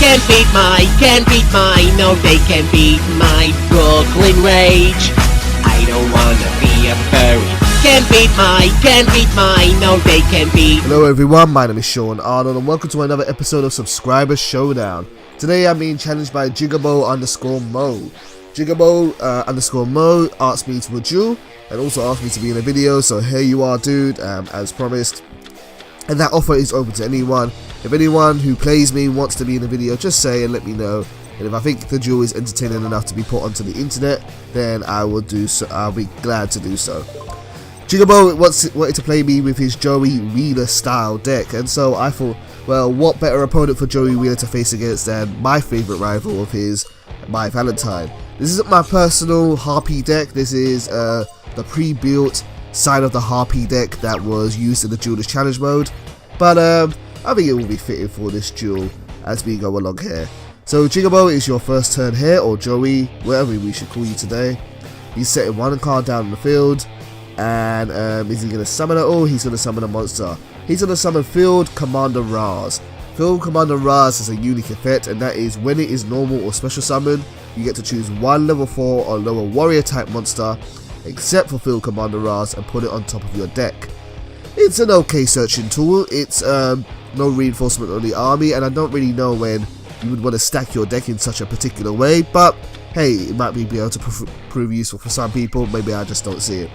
can't beat my, no they can't beat my Brooklyn rage. I don't wanna be a furry. Can't beat my, no they can't beat. Hello everyone, my name is Sean Arnold and welcome to another episode of Subscriber Showdown. Today I'm being challenged by Yugioh_Mo. Yugioh_Mo asked me to a duel and also asked me to be in a video, so here you are dude, as promised. And that offer is open to anyone. If anyone who plays me wants to be in the video, just say and let me know. And if I think the duel is entertaining enough to be put onto the internet, then I will do so. I'll be glad to do so. Yugioh wanted to play me with his Joey Wheeler style deck, and so I thought, well, what better opponent for Joey Wheeler to face against than my favourite rival of his, My Valentine. This isn't my personal Harpy deck. This is the pre-built side of the Harpy deck that was used in the Duelist Challenge mode, but I think it will be fitting for this duel as we go along here. So Yugioh is your first turn here, or Joey, whatever we should call you today. He's setting one card down in the field, and is he going to summon it all? He's going to summon a monster. He's going to summon Field Commander Raz. Field Commander Raz is a unique effect, and that is when it is normal or special summon, you get to choose one level 4 or lower warrior type monster, except for Field Commander Raz, and put it on top of your deck. It's an okay searching tool. It's no reinforcement on the army, and I don't really know when you would want to stack your deck in such a particular way, but hey, it might be able to prove useful for some people. Maybe I just don't see it.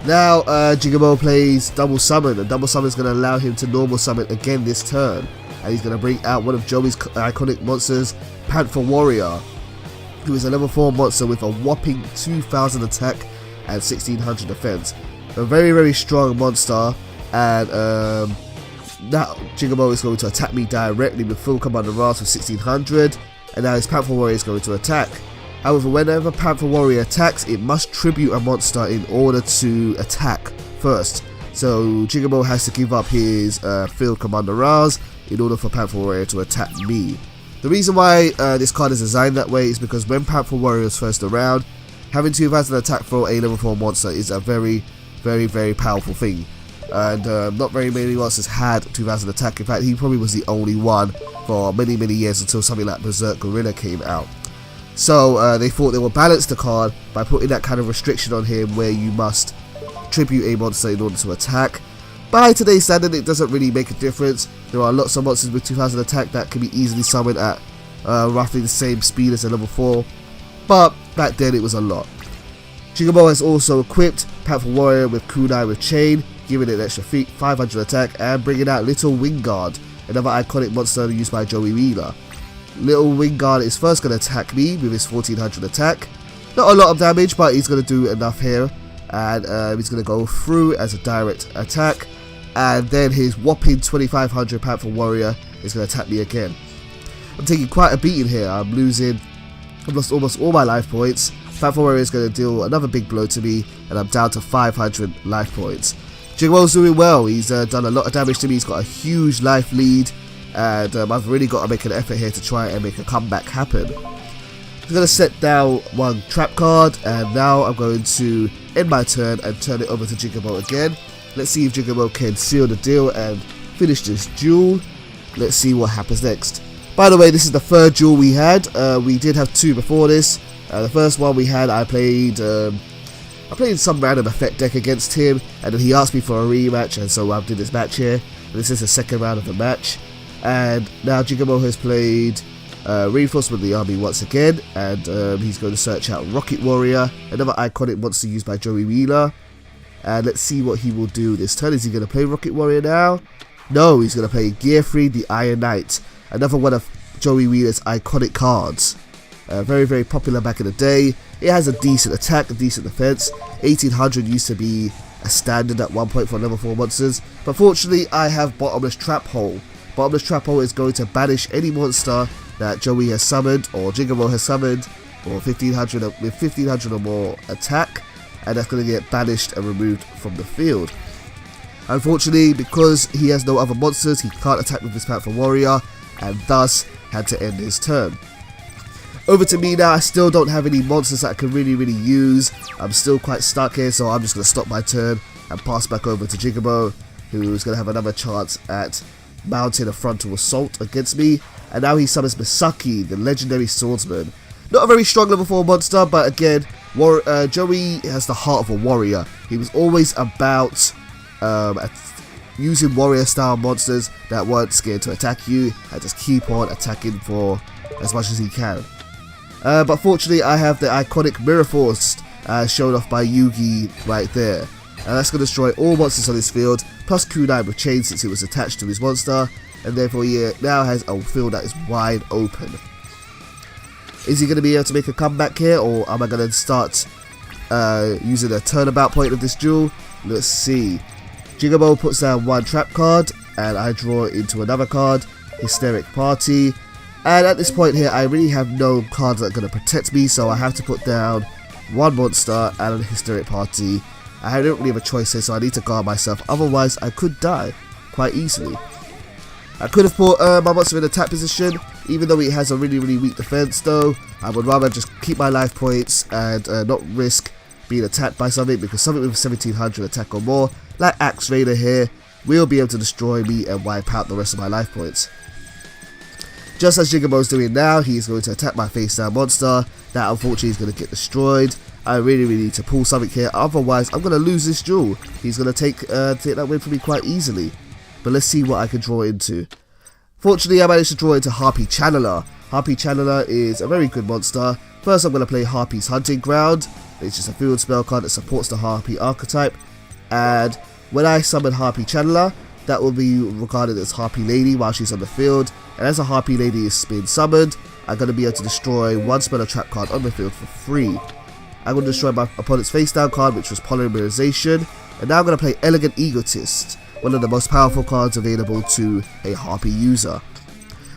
Now Yugioh plays Double Summon, and Double Summon is going to allow him to normal summon again this turn, and he's going to bring out one of Joey's iconic monsters, Panther Warrior, who is a level 4 monster with a whopping 2000 attack and 1600 defense. A very, very strong monster, and now Yugioh is going to attack me directly with Field Commander Raz with 1600, and now his Panther Warrior is going to attack. However, whenever Panther Warrior attacks, it must tribute a monster in order to attack first. So Yugioh has to give up his Field Commander Raz in order for Panther Warrior to attack me. The reason why this card is designed that way is because when Panther Warrior is first around, having 2000 attack for a level 4 monster is a very, very, very powerful thing. And not very many monsters had 2000 attack. In fact, he probably was the only one for many, many years until something like Berserk Gorilla came out. So they thought they would balance the card by putting that kind of restriction on him where you must tribute a monster in order to attack. By today's standard, it doesn't really make a difference. There are lots of monsters with 2000 attack that can be easily summoned at roughly the same speed as a level 4, but back then it was a lot. Yugioh has also equipped Panther Warrior with Kunai with Chain, giving it an extra 500 attack, and bringing out Little Wingard, another iconic monster used by Joey Wheeler. Little Wingard is first going to attack me with his 1400 attack. Not a lot of damage, but he's going to do enough here, and he's going to go through as a direct attack, and then his whopping 2500 Panther Warrior is going to attack me again. I'm taking quite a beating here. I've lost almost all my life points. Panther Warrior is going to deal another big blow to me, and I'm down to 500 life points. Yugioh's doing well. He's done a lot of damage to me. He's got a huge life lead, and I've really got to make an effort here to try and make a comeback happen. I'm going to set down one trap card, and now I'm going to end my turn and turn it over to Yugioh again. Let's see if Yugioh can seal the deal and finish this duel. Let's see what happens next. By the way, this is the third duel we had. We did have two before this. The first one we had, I played some random effect deck against him, and then he asked me for a rematch, and so I did this match here. And this is the second round of the match, and now Yugioh has played Reinforcement of the Army once again, and he's going to search out Rocket Warrior, another iconic monster used by Joey Wheeler. And let's see what he will do this turn. Is he going to play Rocket Warrior now? No, he's going to play Gear 3, the Iron Knight, another one of Joey Wheeler's iconic cards. Very, very popular back in the day. It has a decent attack, a decent defense. 1800 used to be a standard at one point for level 4 monsters. But fortunately, I have Bottomless Trap Hole. Bottomless Trap Hole is going to banish any monster that Joey has summoned or Yugioh has summoned for 1500 with 1500 or more attack, and that's going to get banished and removed from the field. Unfortunately, because he has no other monsters, he can't attack with his Panther Warrior, and thus had to end his turn. Over to me now. I still don't have any monsters that I can really use. I'm still quite stuck here, so I'm just going to stop my turn and pass back over to Yugioh, who's going to have another chance at mounting a frontal assault against me, and now he summons Misaki, the legendary swordsman. Not a very strong level 4 monster, but again, Joey has the heart of a warrior. He was always about using warrior style monsters that weren't scared to attack you and just keep on attacking for as much as he can. But fortunately I have the iconic Mirror Force shown off by Yugi right there, and that's going to destroy all monsters on this field, plus Kunai with chains since it was attached to his monster, and therefore he now has a field that is wide open. Is he going to be able to make a comeback here, or am I going to start using a turnabout point of this duel? Let's see. Yugioh puts down one trap card, and I draw into another card, Hysteric Party. And at this point here, I really have no cards that are going to protect me, so I have to put down one monster and a Hysteric Party. I don't really have a choice here, so I need to guard myself, otherwise I could die quite easily. I could have put my monster in attack position, even though it has a really weak defense though. I would rather just keep my life points and not risk being attacked by something, because something with 1700 attack or more, like Axe Raider here, will be able to destroy me and wipe out the rest of my life points. Just as Yugioh is doing now, he is going to attack my face down monster. That unfortunately is going to get destroyed. I really need to pull something here, otherwise I'm going to lose this duel. He's going to take that win from me quite easily. But let's see what I can draw into. Fortunately, I managed to draw into Harpy Channeler. Harpy Channeler is a very good monster. First, I'm going to play Harpy's Hunting Ground. It's just a field spell card that supports the Harpy archetype. And when I summon Harpy Channeler, that will be regarded as Harpy Lady while she's on the field. And as a Harpy Lady is being summoned, I'm going to be able to destroy one spell or trap card on the field for free. I'm going to destroy my opponent's face down card, which was Polymerization. And now I'm going to play Elegant Egotist, one of the most powerful cards available to a Harpy user.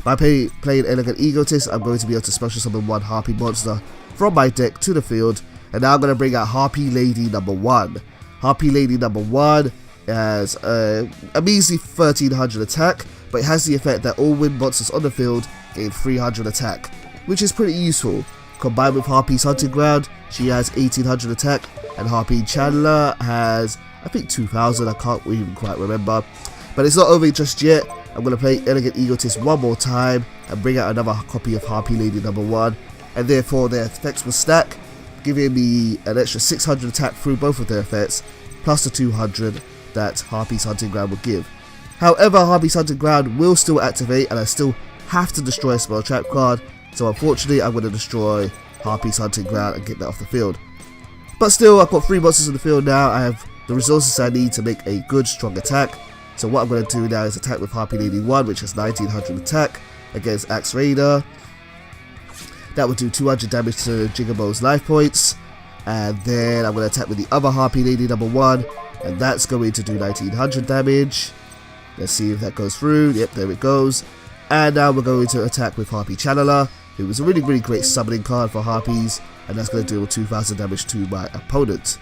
By playing Elegant Egotist, I'm going to be able to special summon one Harpy monster from my deck to the field, and now I'm going to bring out Harpy Lady number 1. Harpy Lady number 1 has a measly 1300 attack, but it has the effect that all wind monsters on the field gain 300 attack, which is pretty useful. Combined with Harpy's Hunting Ground, she has 1800 attack, and Harpy Channeler has, I think, 2000, I can't even quite remember. But it's not over just yet. I'm going to play Elegant Egotist one more time and bring out another copy of Harpy Lady number 1, and therefore their effects will stack, giving me an extra 600 attack through both of their effects, plus the 200 that Harpy's Hunting Ground will give. However, Harpy's Hunting Ground will still activate, and I still have to destroy a spell trap card, so unfortunately I'm going to destroy Harpy's Hunting Ground and get that off the field. But still, I've got 3 monsters in the field now. I have the resources I need to make a good strong attack. So what I'm going to do now is attack with Harpy Lady 1, which has 1900 attack against Axe Raider. That will do 200 damage to Yugioh's life points. And then I'm going to attack with the other Harpy Lady number 1, and that's going to do 1900 damage. Let's see if that goes through. Yep, there it goes. And now we're going to attack with Harpy Channeler, who was a really great summoning card for Harpies, and that's going to deal 2000 damage to my opponent.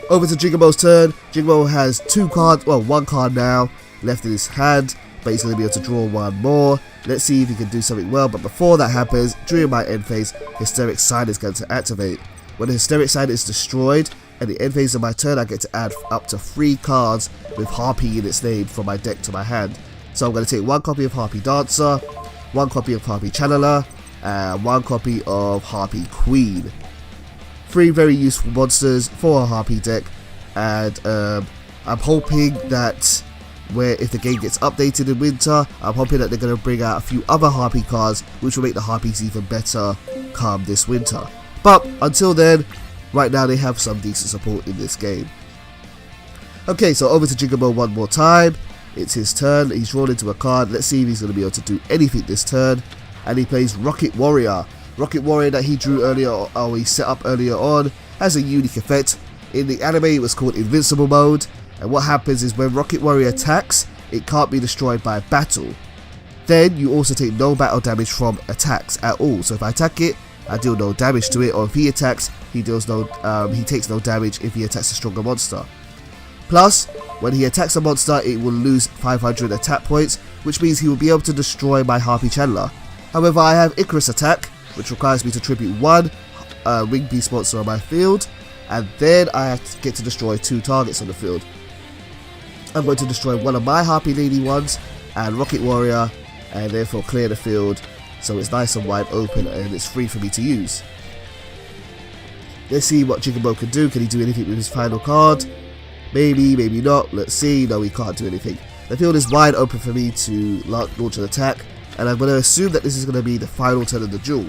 Over to Yugioh's turn. Yugioh has 2 cards, well, 1 card now left in his hand, but he's going to be able to draw 1 more. Let's see if he can do something well, but before that happens, during my end phase, Hysteric Sign is going to activate. When the Hysteric Sign is destroyed, at the end phase of my turn, I get to add up to 3 cards with Harpy in its name from my deck to my hand. So I'm going to take 1 copy of Harpy Dancer, 1 copy of Harpy Channeler, and 1 copy of Harpy Queen. 3 very useful monsters for a Harpy deck, and I'm hoping that if the game gets updated in winter, I'm hoping that they're going to bring out a few other Harpy cards which will make the Harpies even better come this winter. But until then, right now they have some decent support in this game. Okay, so over to Yugioh one more time. It's his turn. He's drawn into a card. Let's see if he's going to be able to do anything this turn. And he plays Rocket Warrior. Rocket Warrior that he drew earlier, or he set up earlier on, has a unique effect. In the anime it was called Invincible Mode, and what happens is when Rocket Warrior attacks, it can't be destroyed by battle. Then you also take no battle damage from attacks at all. So if I attack it, I deal no damage to it, or if he attacks, he takes no damage if he attacks a stronger monster. Plus, when he attacks a monster, it will lose 500 attack points, which means he will be able to destroy my Harpy Channeler. However, I have Icarus Attack, which requires me to tribute 1 Wing Beast monster on my field, and then I have to get to destroy 2 targets on the field. I'm going to destroy one of my Harpy Lady ones and Rocket Warrior, and therefore clear the field so it's nice and wide open and it's free for me to use. Let's see what Yugioh can do. Can he do anything with his final card? Maybe, maybe not. Let's see. No, he can't do anything. The field is wide open for me to launch an attack, and I'm going to assume that this is going to be the final turn of the duel.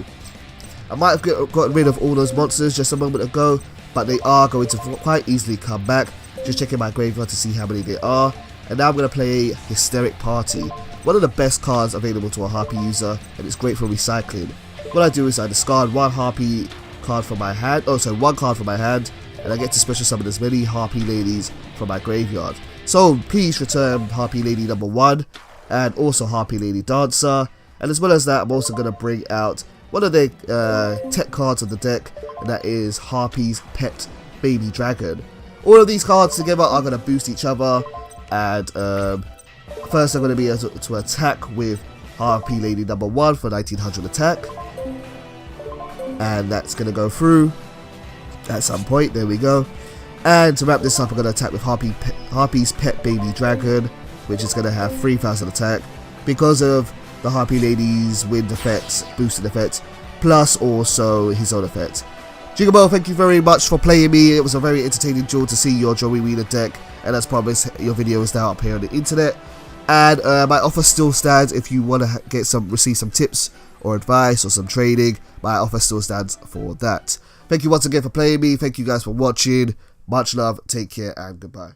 I might have gotten rid of all those monsters just a moment ago, but they are going to quite easily come back. Just checking my graveyard to see how many there are. And now I'm going to play Hysteric Party, one of the best cards available to a Harpy user, and it's great for recycling. What I do is I discard one Harpy card from my hand, one card from my hand, and I get to special summon as many Harpy Ladies from my graveyard. So please return Harpy Lady number 1, and also Harpy Lady Dancer, and as well as that I'm also going to bring out one of the tech cards of the deck, and that is Harpy's Pet Baby Dragon. All of these cards together are going to boost each other, and first I'm going to be able to attack with Harpy Lady number 1 for 1900 attack, and that's going to go through at some point. There we go. And to wrap this up, I'm going to attack with Harpy's Pet Baby Dragon, which is going to have 3000 attack because of the Harpy Lady's wind effects, boosted effects, plus also his own effect. Yugioh, thank you very much for playing me. It was a very entertaining duel to see your Joey Wheeler deck, and as promised, your video is now up here on the internet. And my offer still stands if you want to receive some tips or advice or some trading. My offer still stands for that. Thank you once again for playing me. Thank you guys for watching. Much love, take care, and goodbye.